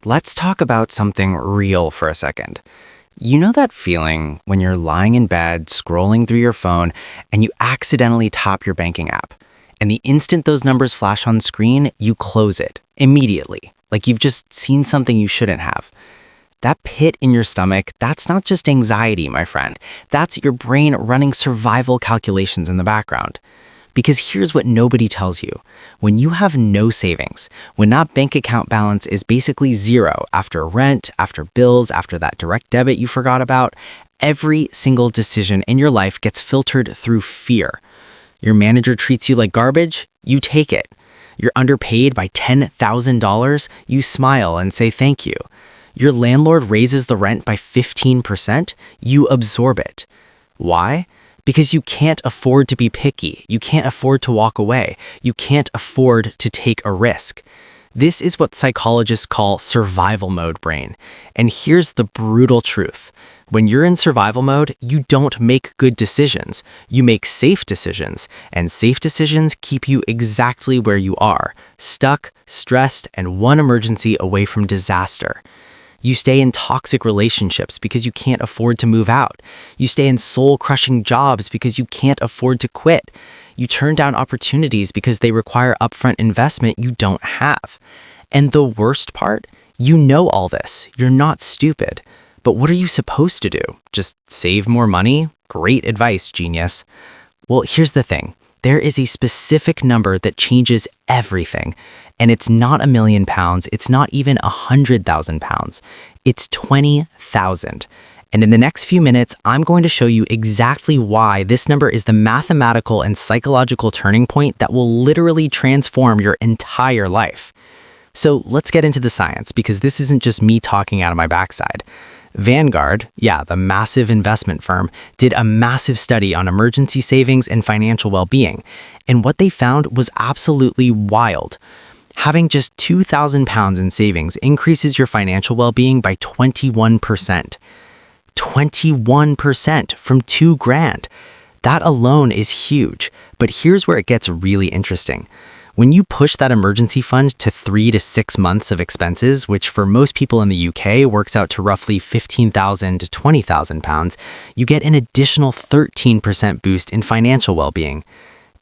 let's talk about something real for a second. You know that feeling when you're lying in bed, scrolling through your phone, and you accidentally tap your banking app? And the instant those numbers flash on screen, you close it immediately, like you've just seen something you shouldn't have. That pit in your stomach, that's not just anxiety, my friend. That's your brain running survival calculations in the background. Because here's what nobody tells you. When you have no savings, when that bank account balance is basically zero after rent, after bills, after that direct debit you forgot about, every single decision in your life gets filtered through fear. Your manager treats you like garbage, you take it. You're underpaid by $10,000, you smile and say thank you. Your landlord raises the rent by 15%, you absorb it. Why? Because you can't afford to be picky. You can't afford to walk away. You can't afford to take a risk. This is what psychologists call survival mode brain. And here's the brutal truth. When you're in survival mode, you don't make good decisions. You make safe decisions. And safe decisions keep you exactly where you are, stuck, stressed, and one emergency away from disaster. You stay in toxic relationships because you can't afford to move out. You stay in soul-crushing jobs because you can't afford to quit. You turn down opportunities because they require upfront investment you don't have. And the worst part? You know all this. You're not stupid. But what are you supposed to do? Just save more money? Great advice, genius. Well, here's the thing. There is a specific number that changes everything. And it's not £1 million. It's not even 100,000 pounds. It's 20,000. And in the next few minutes, I'm going to show you exactly why this number is the mathematical and psychological turning point that will literally transform your entire life. So let's get into the science, because this isn't just me talking out of my backside. Vanguard, the massive investment firm, did a massive study on emergency savings and financial well-being. And what they found was absolutely wild. Having just 2,000 pounds in savings increases your financial well-being by 21%. 21% from $2,000. That alone is huge. But here's where it gets really interesting. When you push that emergency fund to 3 to 6 months of expenses, which for most people in the UK works out to roughly 15,000 to 20,000 pounds, you get an additional 13% boost in financial well-being.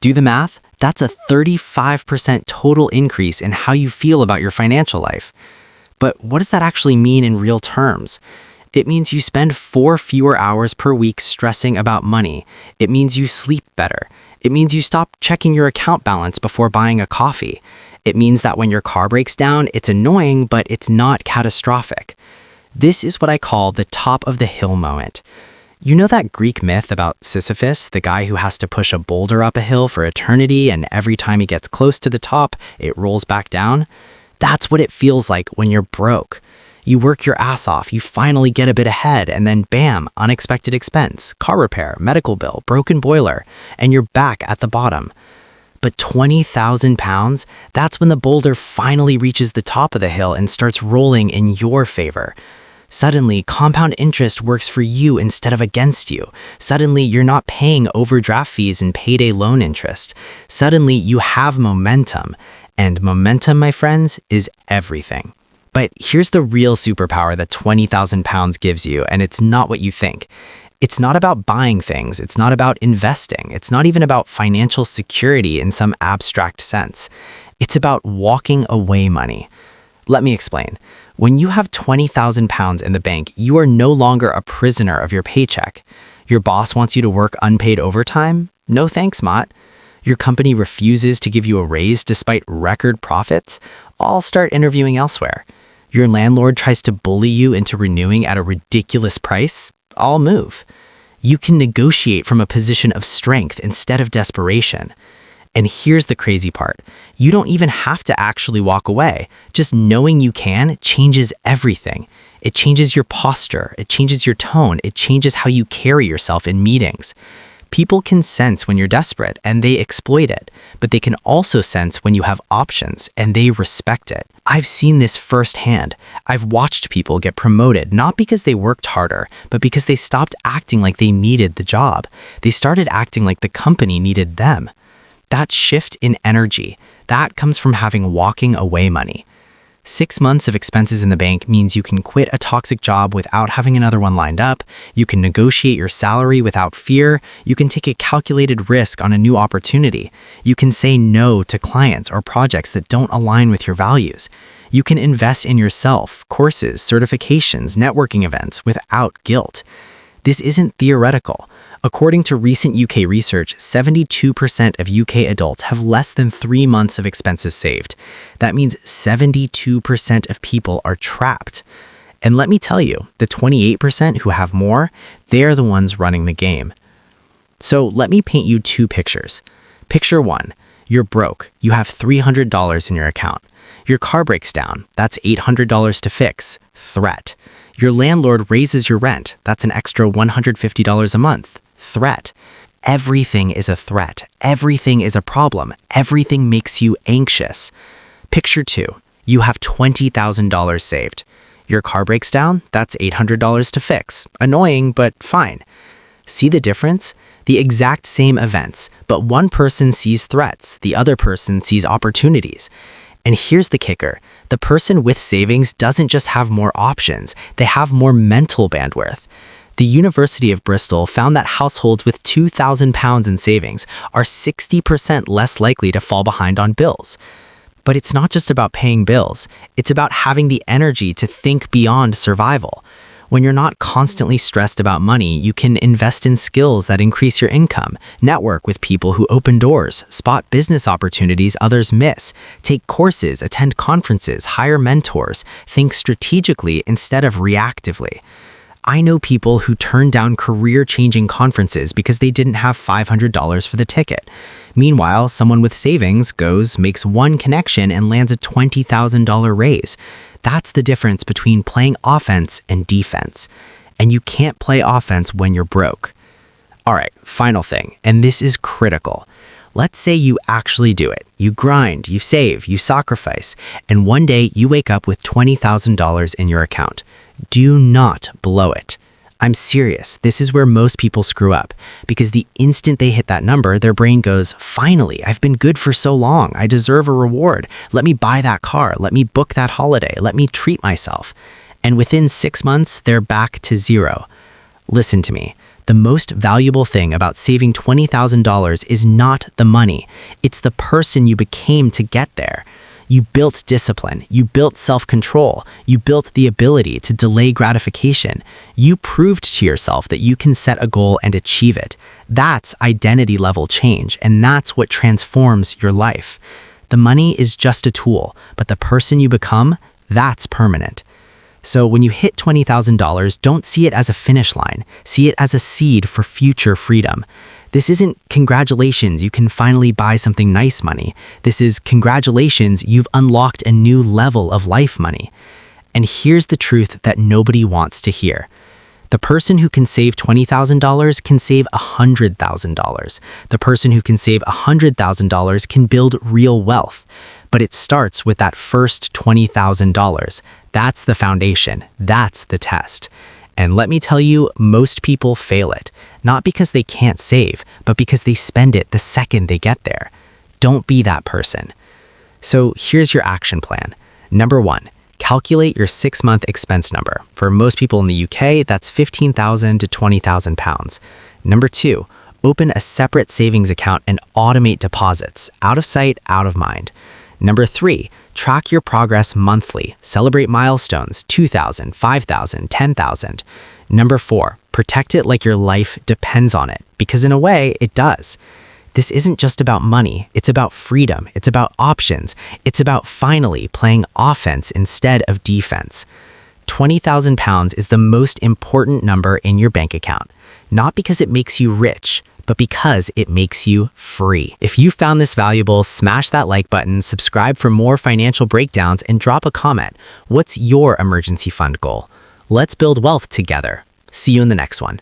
Do the math? That's a 35% total increase in how you feel about your financial life. But what does that actually mean in real terms? It means you spend 4 fewer hours per week stressing about money. It means you sleep better. It means you stop checking your account balance before buying a coffee. It means that when your car breaks down, it's annoying, but it's not catastrophic. This is what I call the top of the hill moment. You know that Greek myth about Sisyphus, the guy who has to push a boulder up a hill for eternity, and every time he gets close to the top, it rolls back down? That's what it feels like when you're broke. You work your ass off, you finally get a bit ahead, and then bam, unexpected expense, car repair, medical bill, broken boiler, and you're back at the bottom. But 20,000 pounds, that's when the boulder finally reaches the top of the hill and starts rolling in your favor. Suddenly, compound interest works for you instead of against you. Suddenly, you're not paying overdraft fees and payday loan interest. Suddenly, you have momentum. And momentum, my friends, is everything. But here's the real superpower that 20,000 pounds gives you, and it's not what you think. It's not about buying things. It's not about investing. It's not even about financial security in some abstract sense. It's about walking away money. Let me explain. When you have 20,000 pounds in the bank, you are no longer a prisoner of your paycheck. Your boss wants you to work unpaid overtime? No thanks, Mott. Your company refuses to give you a raise despite record profits? I'll start interviewing elsewhere. Your landlord tries to bully you into renewing at a ridiculous price? I'll move. You can negotiate from a position of strength instead of desperation. And here's the crazy part. You don't even have to actually walk away. Just knowing you can changes everything. It changes your posture. It changes your tone. It changes how you carry yourself in meetings. People can sense when you're desperate and they exploit it, but they can also sense when you have options and they respect it. I've seen this firsthand. I've watched people get promoted not because they worked harder, but because they stopped acting like they needed the job. They started acting like the company needed them. That shift in energy, that comes from having walking away money. 6 months of expenses in the bank means you can quit a toxic job without having another one lined up, you can negotiate your salary without fear, you can take a calculated risk on a new opportunity, you can say no to clients or projects that don't align with your values. You can invest in yourself, courses, certifications, networking events without guilt. This isn't theoretical. According to recent UK research, 72% of UK adults have less than 3 months of expenses saved. That means 72% of people are trapped. And let me tell you, the 28% who have more, they're the ones running the game. So let me paint you 2 pictures. Picture 1, you're broke. You have $300 in your account. Your car breaks down. That's $800 to fix. Threat. Your landlord raises your rent. That's an extra $150 a month. Threat. Everything is a threat. Everything is a problem. Everything makes you anxious. Picture 2. You have $20,000 saved. Your car breaks down. That's $800 to fix. Annoying, but fine. See the difference? The exact same events, but one person sees threats. The other person sees opportunities. And here's the kicker. The person with savings doesn't just have more options, they have more mental bandwidth. The University of Bristol found that households with £2,000 in savings are 60% less likely to fall behind on bills. But it's not just about paying bills, it's about having the energy to think beyond survival. When you're not constantly stressed about money, you can invest in skills that increase your income, network with people who open doors, spot business opportunities others miss, take courses, attend conferences, hire mentors, think strategically instead of reactively. I know people who turned down career-changing conferences because they didn't have $500 for the ticket. Meanwhile, someone with savings goes, makes one connection, and lands a $20,000 raise. That's the difference between playing offense and defense. And you can't play offense when you're broke. All right, final thing, and this is critical. Let's say you actually do it. You grind, you save, you sacrifice, and one day you wake up with $20,000 in your account. Do not blow it. I'm serious. This is where most people screw up, because the instant they hit that number, their brain goes, finally, I've been good for so long. I deserve a reward. Let me buy that car. Let me book that holiday. Let me treat myself. And within 6 months, they're back to zero. Listen to me. The most valuable thing about saving $20,000 is not the money. It's the person you became to get there. You built discipline, you built self-control, you built the ability to delay gratification. You proved to yourself that you can set a goal and achieve it. That's identity level change, and that's what transforms your life. The money is just a tool, but the person you become, that's permanent. So when you hit $20,000, don't see it as a finish line. See it as a seed for future freedom. This isn't congratulations, you can finally buy something nice money. This is congratulations, you've unlocked a new level of life money. And here's the truth that nobody wants to hear. The person who can save $20,000 can save $100,000. The person who can save $100,000 can build real wealth. But it starts with that first $20,000. That's the foundation. That's the test. And let me tell you, most people fail it. Not because they can't save, but because they spend it the second they get there. Don't be that person. So here's your action plan. Number 1, calculate your 6-month expense number. For most people in the UK, that's £15,000 to £20,000. Number 2, open a separate savings account and automate deposits. Out of sight, out of mind. Number 3, track your progress monthly. Celebrate milestones, 2,000, 5,000, 10,000. Number 4, protect it like your life depends on it, because in a way, it does. This isn't just about money, it's about freedom, it's about options, it's about finally playing offense instead of defense. £20,000 is the most important number in your bank account, not because it makes you rich, but because it makes you free. If you found this valuable, smash that like button, subscribe for more financial breakdowns, and drop a comment. What's your emergency fund goal? Let's build wealth together. See you in the next one.